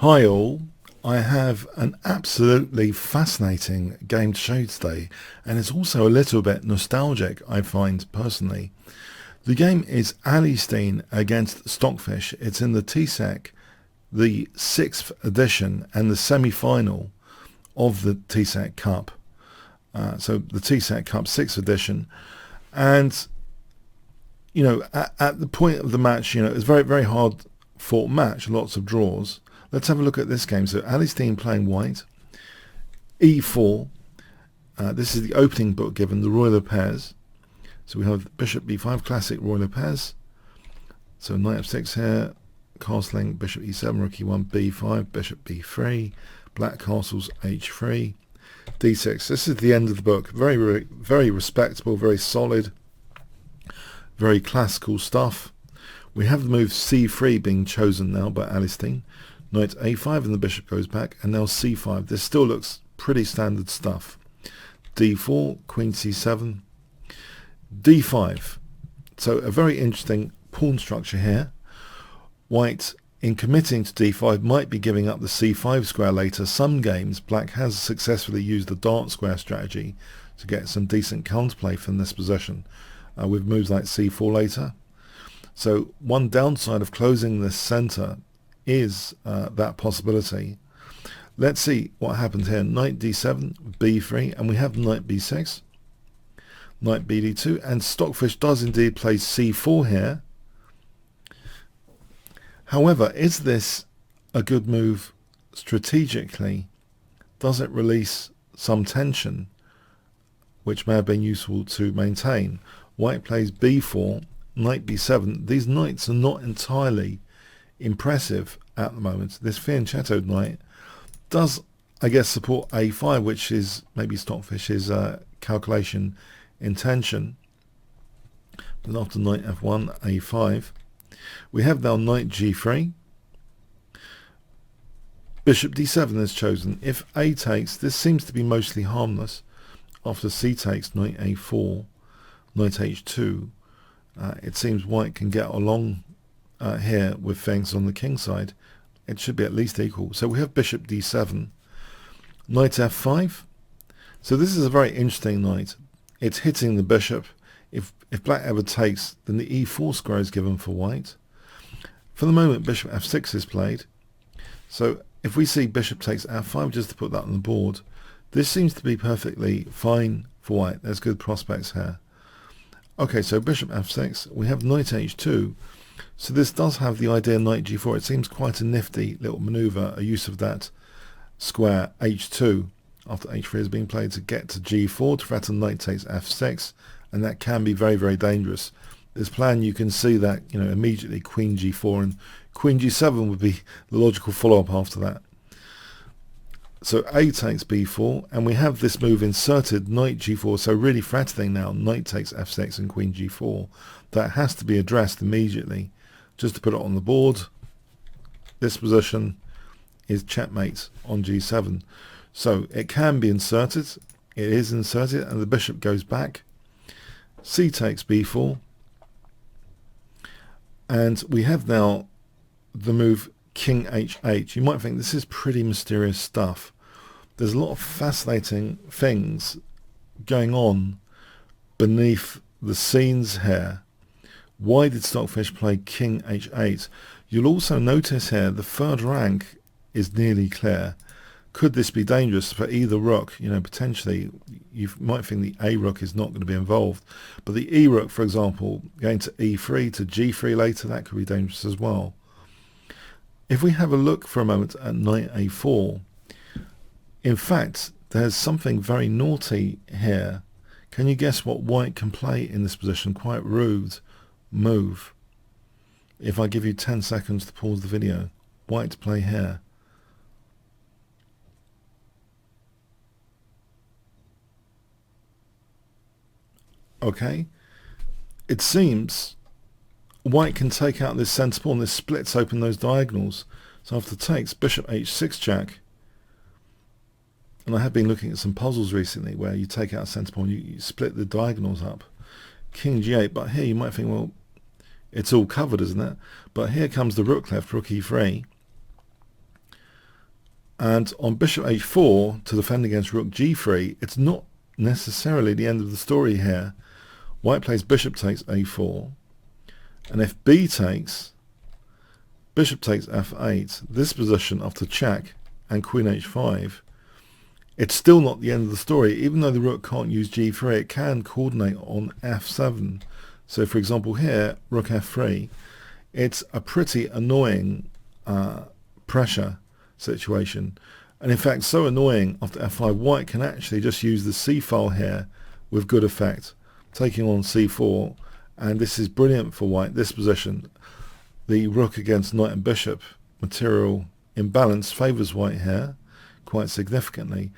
Hi all, I have an absolutely fascinating game to show you today, and it's also a little bit nostalgic, I find personally. The game is Alliestein against Stockfish. It's in the TCEC, the 6th edition and the semi-final of the TCEC Cup. So the TCEC Cup 6th edition, and at the point of the match, it's very, very hard fought match, lots of draws. Let's have a look at this game. So Alliestein playing white, e4. This is the opening book given, the royal pairs. So we have bishop b5, classic royal pairs. So knight f6 here, castling, bishop e7, rook e1, b5, bishop b3, black castles h3, d6. This is the end of the book. Very, very, very respectable, very solid, very classical stuff. We have the move c3 being chosen now by Alliestein. Knight a5 and the bishop goes back, and now c5. This still looks pretty standard stuff. d4, queen c7, d5. So a very interesting pawn structure here. White, in committing to d5, might be giving up the c5 square later. Some games, black has successfully used the dart square strategy to get some decent counterplay from this position with moves like c4 later. So one downside of closing this center is that possibility. Let's see what happens here. Knight d7, b3, and we have knight b6, knight bd2, and Stockfish does indeed play c4 here. However, is this a good move strategically? Does it release some tension which may have been useful to maintain? White plays b4, knight b7. These knights are not entirely impressive at the moment. This fianchettoed knight does, I guess, support a5, which is maybe Stockfish's calculation intention. But after knight f1, a5, we have now knight g3. Bishop d7 is chosen. If a takes, this seems to be mostly harmless. After c takes, knight a4, knight h2, it seems white can get along here with things on the king side. It should be at least equal. So we have bishop d7, knight f5. So this is a very interesting knight. It's hitting the bishop. If black ever takes, then the e4 square is given for white. For the moment, bishop f6 is played. So if we see bishop takes f5, just to put that on the board, this seems to be perfectly fine for white. There's good prospects here. Okay, so bishop f6, we have knight h2. So this does have the idea knight g4. It seems quite a nifty little maneuver, a use of that square h2 after h3 has been played to get to g4 to threaten knight takes f6, and that can be very, very dangerous. This plan, you can see that immediately queen g4 and queen g7 would be the logical follow-up after that. So a takes b4, and we have this move inserted, knight g4, so really threatening now, knight takes f6 and queen g4. That has to be addressed immediately. Just to put it on the board, this position is checkmate on g7. So it can be inserted, it is inserted, and the bishop goes back. C takes b4, and we have now the move king h8. You might think this is pretty mysterious stuff. There's a lot of fascinating things going on beneath the scenes here. Why did Stockfish play king h8? You'll also notice here the third rank is nearly clear. Could this be dangerous for either rook? Potentially you might think the a rook is not going to be involved, but the e rook, for example, going to e3 to g3 later, that could be dangerous as well. If we have a look for a moment at knight a4, in fact, there's something very naughty here. Can you guess what white can play in this position? Quite rude move. If I give you 10 seconds to pause the video, white to play here. Okay, it seems white can take out this centre pawn. This splits open those diagonals. So after takes, bishop h6 jack. And I have been looking at some puzzles recently where you take out a centre pawn, you split the diagonals up. King g8, but here you might think, well, it's all covered, isn't it? But here comes the rook left, rook e3. And on bishop h4 to defend against rook g3, it's not necessarily the end of the story here. White plays bishop takes a4, and if b takes, bishop takes f8, this position after check and queen h5, it's still not the end of the story. Even though the rook can't use g3, it can coordinate on f7. So for example here, rook f3, it's a pretty annoying pressure situation, and in fact so annoying after f5, white can actually just use the c file here with good effect, taking on c4, and this is brilliant for white. This position, the rook against knight and bishop material imbalance, favours white here quite significantly.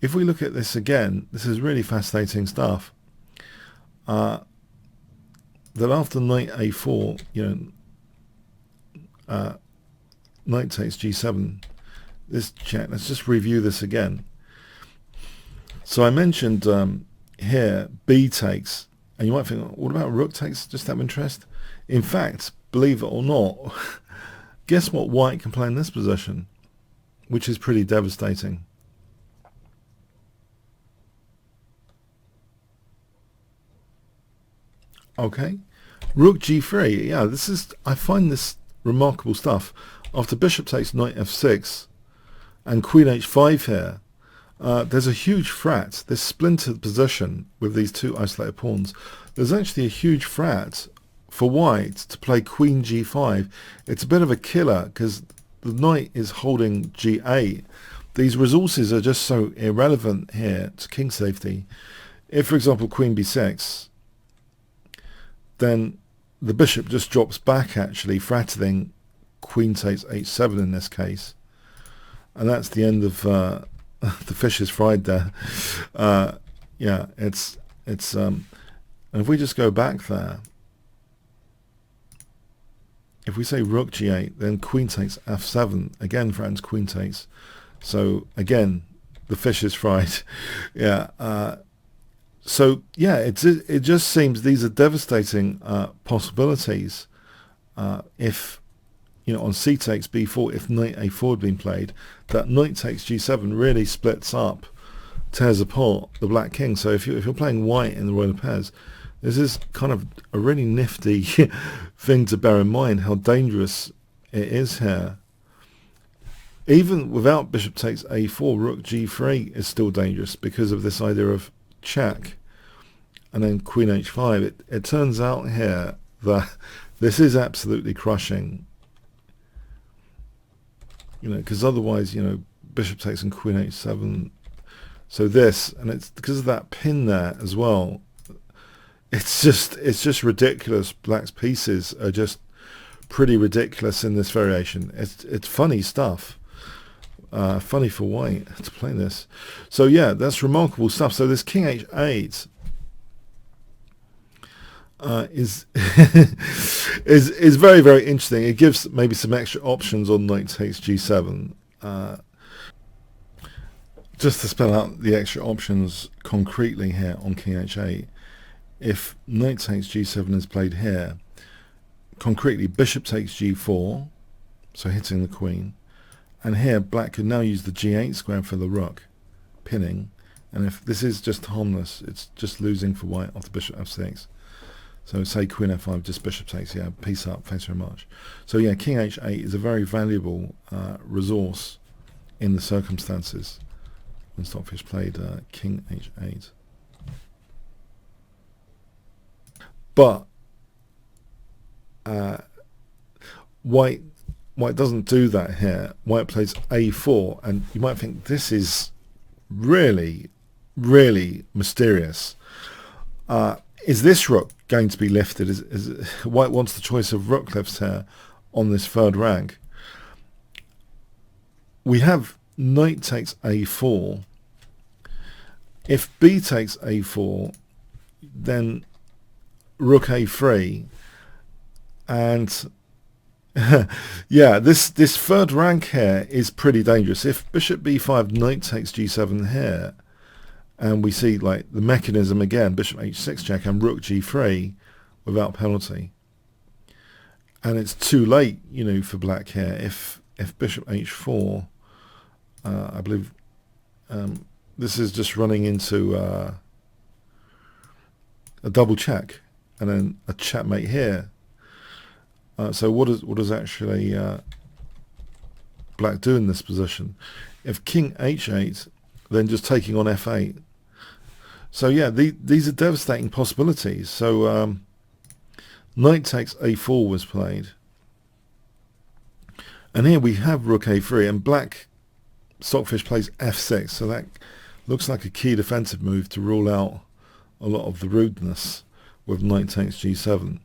If we look at this again, this is really fascinating stuff, that after knight a4, knight takes g7, this check. Let's just review this again. So I mentioned here b takes, and you might think, what about rook takes, just out of interest? In fact, believe it or not, guess what white can play in this position, which is pretty devastating. Okay, rook g3. Yeah, this is, I find this remarkable stuff. After bishop takes knight f6 and queen h5 here, there's a huge frat, this splintered position with these two isolated pawns. There's actually a huge frat for white to play queen g5. It's a bit of a killer because the knight is holding g8. These resources are just so irrelevant here to king safety. If, for example, queen b6, then the bishop just drops back, actually threatening queen takes h7 in this case, and that's the end of the fish is fried there. Yeah, it's and if we just go back there, if we say rook g8, then queen takes f7, again threatens queen takes, so again the fish is fried. Yeah. So yeah, it just seems these are devastating possibilities. If on c takes b4, if knight a4 had been played, that knight takes g7 really splits up, tears apart the black king. So if you're playing white in the Royal Pairs, this is kind of a really nifty thing to bear in mind, how dangerous it is here. Even without bishop takes a4, rook g3 is still dangerous because of this idea of check and then queen h5. It turns out here that this is absolutely crushing, because otherwise, bishop takes and queen h7. So this, and it's because of that pin there as well. It's just ridiculous. Black's pieces are just pretty ridiculous in this variation. It's funny stuff. Funny for white to play this. So yeah, that's remarkable stuff. So this king h8 is is very, very interesting. It gives maybe some extra options on knight takes g7. Just to spell out the extra options concretely here on king h8, if knight takes g7 is played here, concretely bishop takes g4, so hitting the queen, and here black could now use the g8 square for the rook, pinning, and if this is just harmless, it's just losing for white after bishop f6. So say queen f5, just bishop takes, yeah, peace up, thanks very much. So yeah, king h8 is a very valuable resource in the circumstances when Stockfish played king h8. But white doesn't do that here. White plays a4, and you might think this is really, really mysterious. Is this rook going to be lifted? Is white wants the choice of rook lifts here on this third rank. We have knight takes a4. If b takes a4, then rook a3, and yeah, this third rank here is pretty dangerous. If bishop b5, knight takes g7 here, and we see like the mechanism again, bishop h6 check and rook g3 without penalty, and it's too late, for black here. If bishop h4, I believe this is just running into a double check and then a checkmate here. So what does actually black do in this position? If king h8, then just taking on f8. So yeah, these are devastating possibilities. So knight takes a4 was played, and here we have rook a3, and black Stockfish plays f6, so that looks like a key defensive move to rule out a lot of the rudeness with knight takes g7.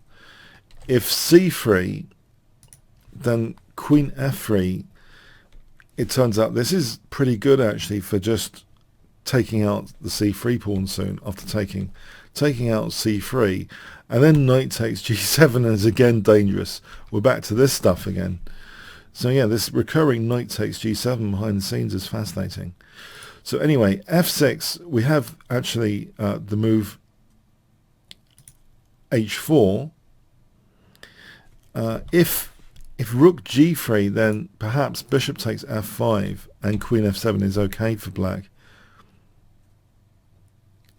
If c3, then queen f3, it turns out this is pretty good actually for just taking out the c3 pawn soon after taking out c3, and then knight takes g7 is again dangerous. We're back to this stuff again. So yeah, this recurring knight takes g7 behind the scenes is fascinating. So anyway, f6, we have actually the move h4. If rook g3, then perhaps bishop takes f5 and queen f7 is okay for black.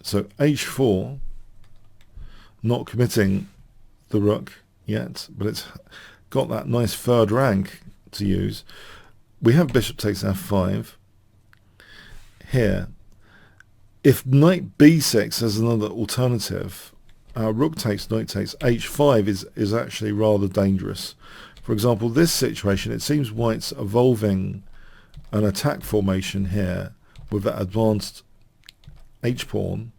So h4, not committing the rook yet, but it's got that nice third rank to use. We have bishop takes f5 here. If knight b6 as another alternative, rook takes, knight takes, h5 is actually rather dangerous. For example, this situation, it seems white's evolving an attack formation here with that advanced h-pawn,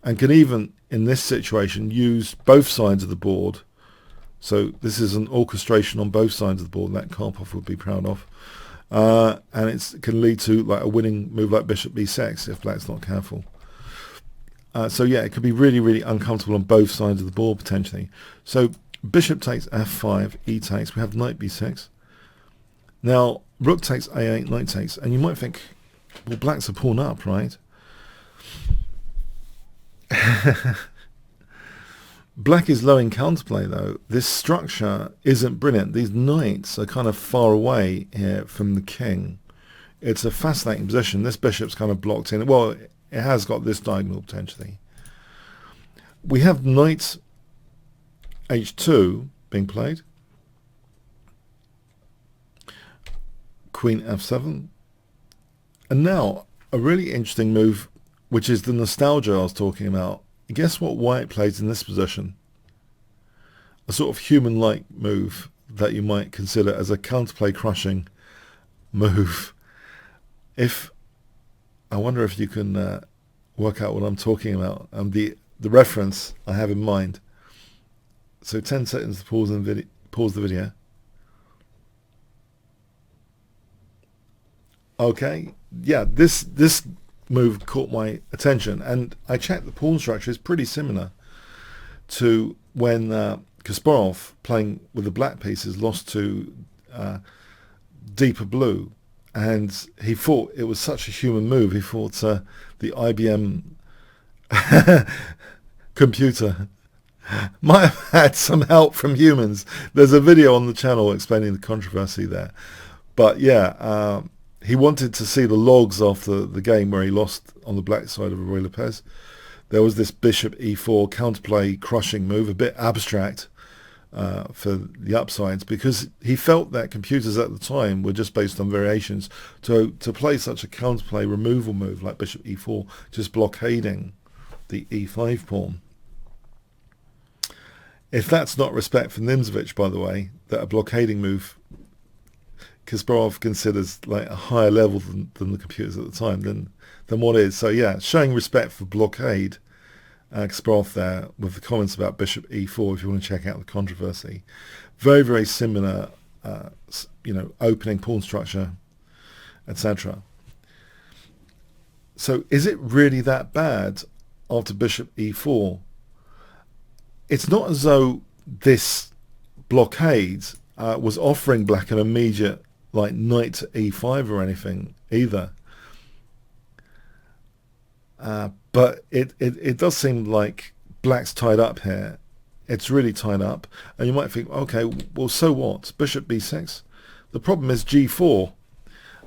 and can even, in this situation, use both sides of the board. So this is an orchestration on both sides of the board that Karpov would be proud of. And it can lead to like a winning move like bishop b6 if black's not careful. So yeah, it could be really, really uncomfortable on both sides of the board potentially. So bishop takes f5, e takes, we have knight b6. Now rook takes a8, knight takes, and you might think, well, black's a pawn up, right? Black is low in counterplay though. This structure isn't brilliant. These knights are kind of far away here from the king. It's a fascinating position. This bishop's kind of blocked in. Well, it has got this diagonal potentially. We have knight h2 being played. Queen f7. And now a really interesting move, which is the nostalgia I was talking about. Guess what white plays in this position? A sort of human-like move that you might consider as a counterplay crushing move. I wonder if you can work out what I'm talking about, the reference I have in mind. So 10 seconds to pause the video. Okay, yeah, this move caught my attention, and I checked the pawn structure is pretty similar to when Kasparov, playing with the black pieces, lost to deeper blue, and he thought it was such a human move. He thought the IBM computer might have had some help from humans. There's a video on the channel explaining the controversy there, but yeah, he wanted to see the logs after the game where he lost on the black side of Ruy Lopez. There was this bishop e4 counterplay crushing move, a bit abstract for the upsides, because he felt that computers at the time were just based on variations. To play such a counterplay removal move like bishop e4, just blockading the e5 pawn. If that's not respect for Nimzovich, by the way, that a blockading move Kasparov considers like a higher level than the computers at the time, than what is. So yeah, showing respect for blockade, Kasparov there with the comments about bishop e4 if you want to check out the controversy. Very, very similar, opening pawn structure, etc. So is it really that bad after bishop e4? It's not as though this blockade was offering black an immediate like knight to e5 or anything either, but it does seem like black's tied up here. It's really tied up, and you might think, okay, well, so what? Bishop b6. The problem is g4.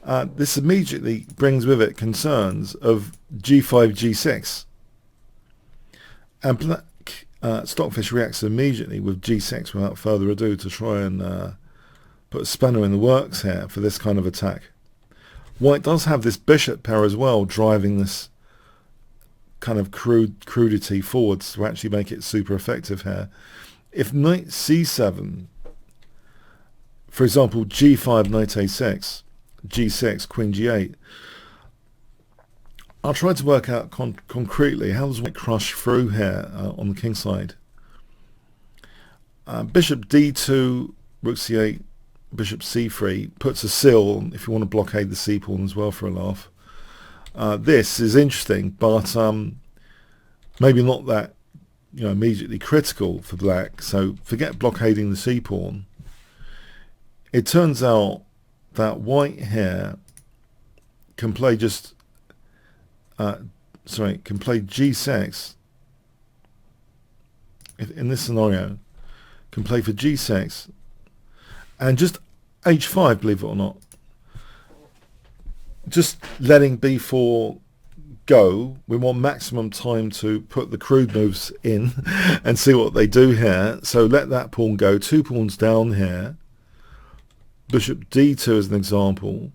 this immediately brings with it concerns of g5, g6. And black Stockfish reacts immediately with g6 without further ado to try and put a spanner in the works here for this kind of attack. White does have this bishop pair as well, driving this kind of crudity forwards to actually make it super effective here. If knight c7, for example, g5, knight a6, g6, queen g8, I'll try to work out concretely how does white crush through here on the king side. Bishop d2, rook c8, bishop c3 puts a sill if you want to blockade the c pawn as well for a laugh. This is interesting, but maybe not that immediately critical for black. So forget blockading the c pawn. It turns out that white here can play just can play g6 in this scenario, can play for g6 and just h5, believe it or not, just letting b4 go. We want maximum time to put the crude moves in and see what they do here. So let that pawn go, 2 pawns down here, bishop d2 as an example,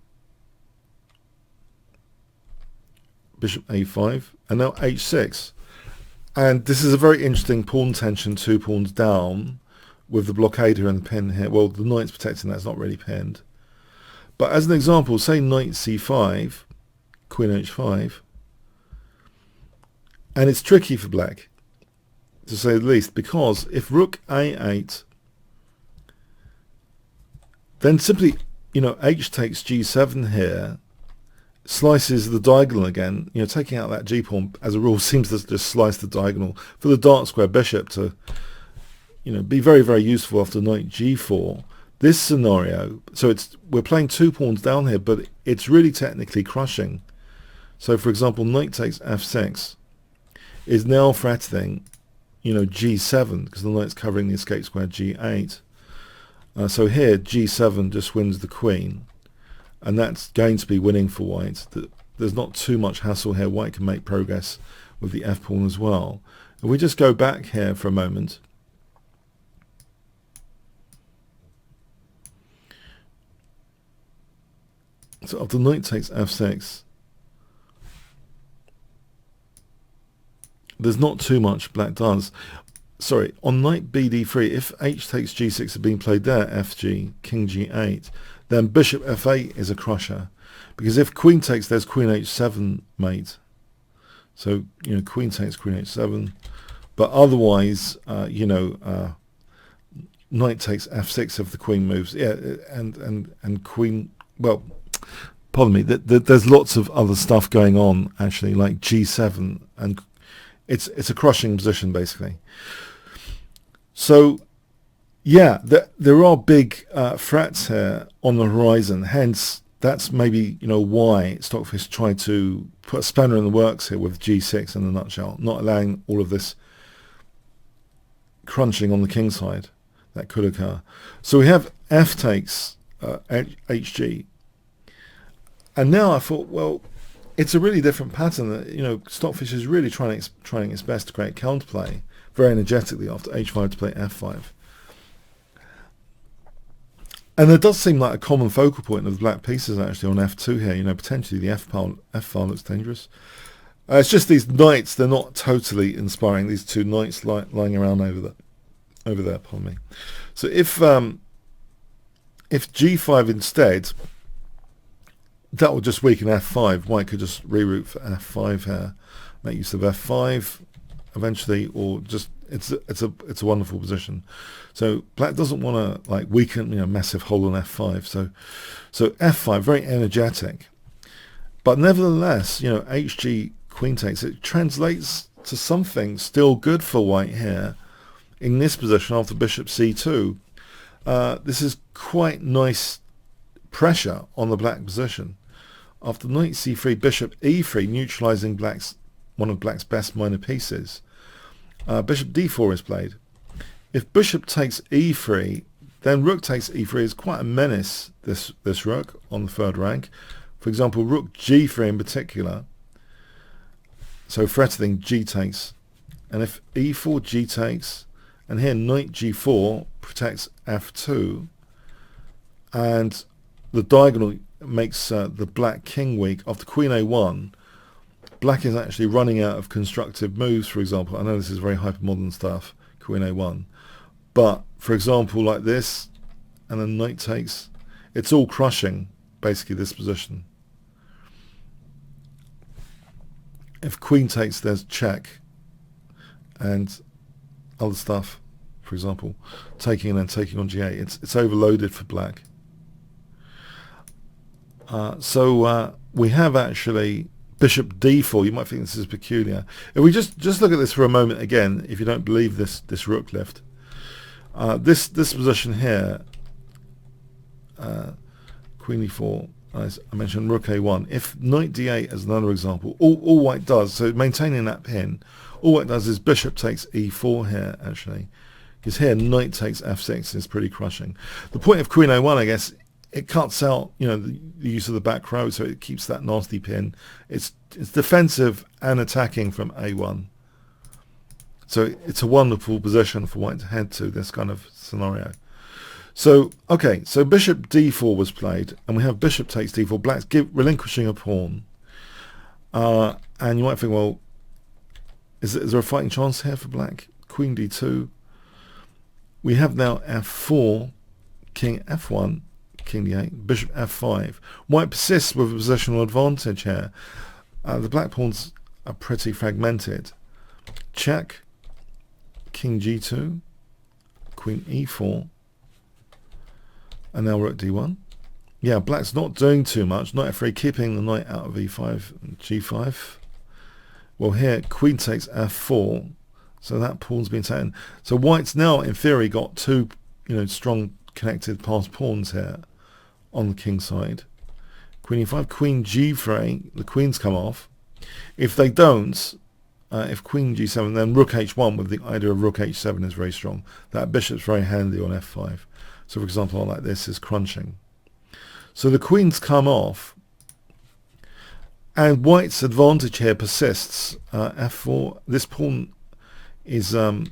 bishop a5, and now h6. And this is a very interesting pawn tension, 2 pawns down, with the blockader and the pin here. Well, the knight's protecting that, it's not really pinned. But as an example, say knight c5, queen h5, and it's tricky for black, to say the least, because if rook a8, then simply, h takes g7 here, slices the diagonal again, taking out that g-pawn, as a rule, seems to just slice the diagonal for the dark square bishop to be very, very useful after knight g4. This scenario, so we're playing 2 pawns down here, but it's really technically crushing. So for example, knight takes f6 is now threatening, g7, because the knight's covering the escape square g8. So here g7 just wins the queen, and that's going to be winning for white. There's not too much hassle here. White can make progress with the f pawn as well. If we just go back here for a moment, so after knight takes f6, there's not too much black does. Sorry, on knight bd3, if h takes g6 had been played there, fg, king g8, then bishop f8 is a crusher. Because if queen takes, there's queen h7 mate. So, queen takes queen h7. But otherwise, knight takes f6 if the queen moves. Yeah, and queen, well, pardon me, there's lots of other stuff going on, actually, like g7, and it's a crushing position, basically. So, yeah, there are big threats here on the horizon. Hence, that's maybe why Stockfish tried to put a spanner in the works here with g6 in a nutshell, not allowing all of this crunching on the king side that could occur. So we have f takes hg, and now I thought, well, it's a really different pattern. That Stockfish is really trying its best to create counterplay very energetically after h5 to play f5. And there does seem like a common focal point of the black pieces actually on f2 here. Potentially the f file looks dangerous. It's just these knights, they're not totally inspiring, these 2 knights lying around over there, pardon me. So if g5 instead, that will just weaken f5. White could just reroute for f5 here, make use of f5 eventually, or just it's a wonderful position. So black doesn't want to weaken massive hole on f5. So f5 very energetic, but nevertheless hg queen takes, it translates to something still good for white here in this position after bishop c2. This is quite nice pressure on the black position. After knight c3, bishop e3, neutralizing one of black's best minor pieces, bishop d4 is played. If bishop takes e3, then rook takes e3 is quite a menace, this rook on the 3rd rank. For example, rook g3 in particular. So threatening g takes. And if e4, g takes, and here knight g4 protects f2, and the diagonal makes the black king weak. After queen a1, black is actually running out of constructive moves, for example. I know this is very hypermodern stuff, queen a1. But, for example, like this, and then knight takes, it's all crushing, basically, this position. If queen takes, there's check, and other stuff, for example, taking and then taking on g8. It's overloaded for black. So we have actually bishop d4. You might think this is peculiar. If we just look at this for a moment again, if you don't believe this rook lift, this position here, queen e4, as I mentioned, rook a1. If knight d8 as another example, all white does, so maintaining that pin, all white does is bishop takes e4 here, actually, because here knight takes f6 is pretty crushing. The point of queen a1, I guess, it cuts out, you know, the use of the back row, so it keeps that nasty pin. It's defensive and attacking from a1. So it's a wonderful position for white to head to, this kind of scenario. So, okay, so bishop d4 was played, and we have bishop takes d4. Black's relinquishing a pawn. And you might think, well, is there a fighting chance here for black? Queen d2. We have now f4, king f1, king d8, bishop f5. White persists with a positional advantage here. The black pawns are pretty fragmented. Check, king g2, queen e4, and now rook d1. Yeah, black's not doing too much. Knight f3, keeping the knight out of e5 and g5. Well, here queen takes f4, so that pawn's been taken. So white's now, in theory, got two, you know, strong connected passed pawns here on the king side. Queen e5, queen g3, the queens come off. If they don't, if queen g7, then rook h1 with the idea of rook h7 is very strong. That bishop's very handy on f5. So, for example, like this is crunching. So the queens come off, and white's advantage here persists. f4, this pawn is going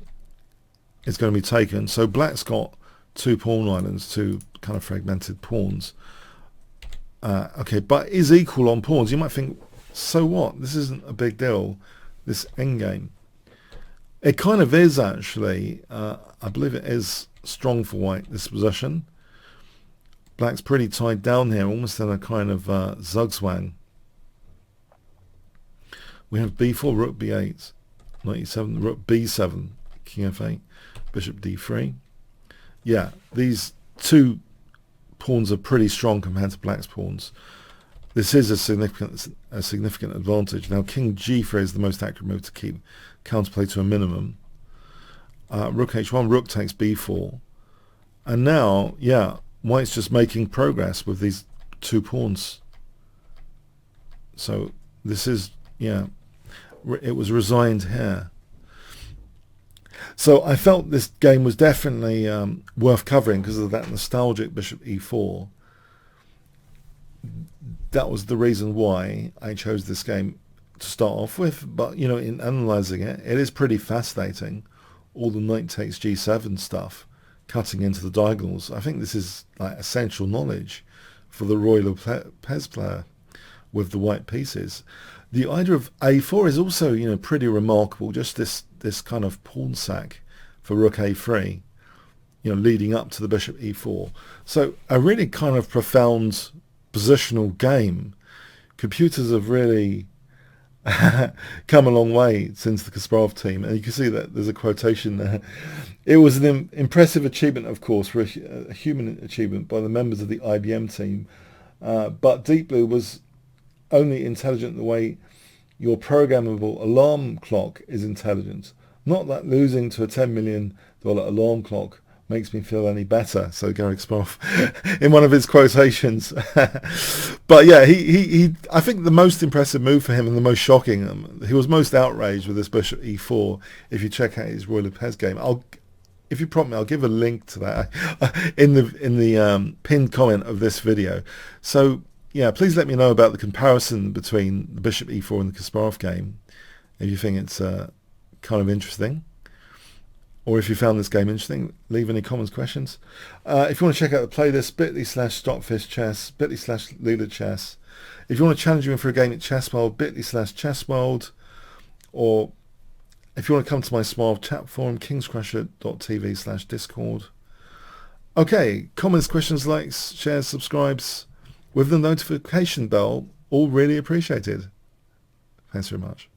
to be taken. So black's got two pawn islands, two kind of fragmented pawns. Okay, but is equal on pawns. You might think, so what? This isn't a big deal, this endgame. It kind of is, actually. I believe it is strong for white, this position. Black's pretty tied down here, almost in a kind of zugzwang. We have b4, rook b8, knight e7, rook b7, king f8, bishop d3. Yeah, these two pawns are pretty strong compared to black's pawns. This is a significant advantage. Now, king g3 is the most accurate move to keep counterplay to a minimum. Rook h1, rook takes b4. And now, yeah, white's just making progress with these two pawns. So this is, yeah, it was resigned here. So I felt this game was definitely worth covering because of that nostalgic bishop e4. That was the reason why I chose this game to start off with. But, you know, in analysing it, it is pretty fascinating. All the knight takes g7 stuff, cutting into the diagonals. I think this is like essential knowledge for the Royal Pez player with the white pieces. The idea of a4 is also, you know, pretty remarkable. Just this kind of pawn sack for rook a3, you know, leading up to the bishop e4. So a really kind of profound positional game. Computers have really come a long way since the Kasparov team, and you can see that there's a quotation there. It was an impressive achievement, of course, for a human achievement by the members of the IBM team, but Deep Blue was only intelligent the way your programmable alarm clock is intelligent. Not that losing to a $10 million alarm clock makes me feel any better, so Garry Kasparov in one of his quotations. But yeah, he I think the most impressive move for him and the most shocking, he was most outraged with this bishop e4. If you check out his Royal Pez game, if you prompt me, I'll give a link to that in the pinned comment of this video. So yeah, please let me know about the comparison between the bishop e4 and the Kasparov game, if you think it's kind of interesting, or if you found this game interesting. Leave any comments, questions. If you want to check out the playlist, bit.ly/Stockfish Chess, bit.ly/Lula Chess. If you want to challenge me for a game at Chess World, bit.ly/Chess World, or if you want to come to my small chat forum, kingscrusher.tv/Discord. Okay, comments, questions, likes, shares, subscribes with the notification bell, all really appreciated. Thanks very much.